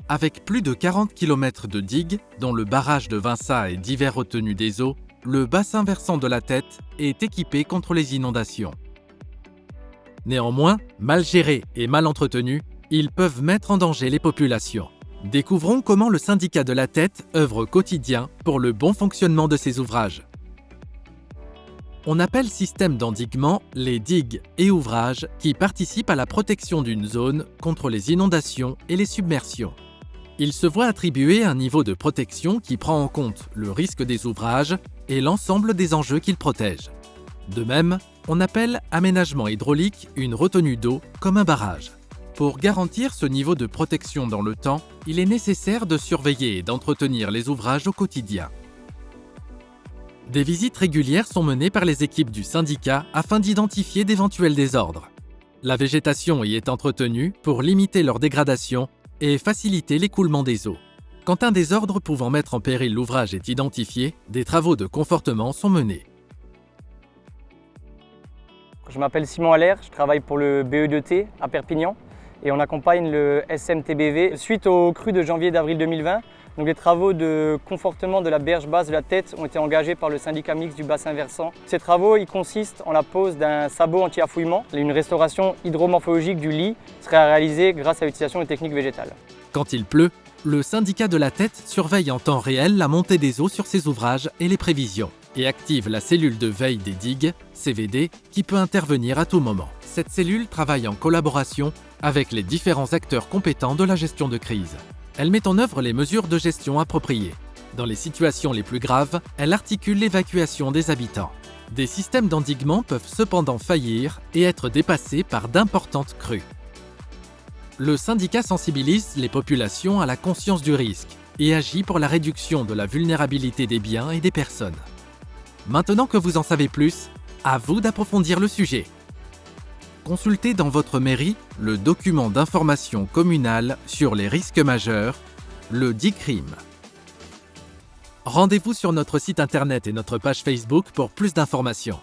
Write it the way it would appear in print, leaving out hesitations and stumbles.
Avec plus de 40 km de digues, dont le barrage de Vinça et divers retenues des eaux, le bassin versant de la Tête est équipé contre les inondations. Néanmoins, mal gérés et mal entretenus, ils peuvent mettre en danger les populations. Découvrons comment le syndicat de la Tête œuvre au quotidien pour le bon fonctionnement de ses ouvrages. On appelle système d'endiguement les digues et ouvrages qui participent à la protection d'une zone contre les inondations et les submersions. Il se voit attribuer un niveau de protection qui prend en compte le risque des ouvrages et l'ensemble des enjeux qu'ils protègent. De même, on appelle aménagement hydraulique une retenue d'eau comme un barrage. Pour garantir ce niveau de protection dans le temps, il est nécessaire de surveiller et d'entretenir les ouvrages au quotidien. Des visites régulières sont menées par les équipes du syndicat afin d'identifier d'éventuels désordres. La végétation y est entretenue pour limiter leur dégradation et faciliter l'écoulement des eaux. Quand un désordre pouvant mettre en péril l'ouvrage est identifié, des travaux de confortement sont menés. Je m'appelle Simon Allaire, je travaille pour le BE2T à Perpignan et on accompagne le SMTBV suite aux crues de janvier et d'avril 2020. Donc les travaux de confortement de la berge basse de la Tête ont été engagés par le syndicat mixte du bassin versant. Ces travaux consistent en la pose d'un sabot anti-affouillement. Une restauration hydromorphologique du lit serait réalisée grâce à l'utilisation de techniques végétales. Quand il pleut, le syndicat de la Tête surveille en temps réel la montée des eaux sur ses ouvrages et les prévisions, et active la cellule de veille des digues, CVD, qui peut intervenir à tout moment. Cette cellule travaille en collaboration avec les différents acteurs compétents de la gestion de crise. Elle met en œuvre les mesures de gestion appropriées. Dans les situations les plus graves, elle articule l'évacuation des habitants. Des systèmes d'endiguement peuvent cependant faillir et être dépassés par d'importantes crues. Le syndicat sensibilise les populations à la conscience du risque et agit pour la réduction de la vulnérabilité des biens et des personnes. Maintenant que vous en savez plus, à vous d'approfondir le sujet. Consultez dans votre mairie le document d'information communale sur les risques majeurs, le DICRIM. Rendez-vous sur notre site internet et notre page Facebook pour plus d'informations.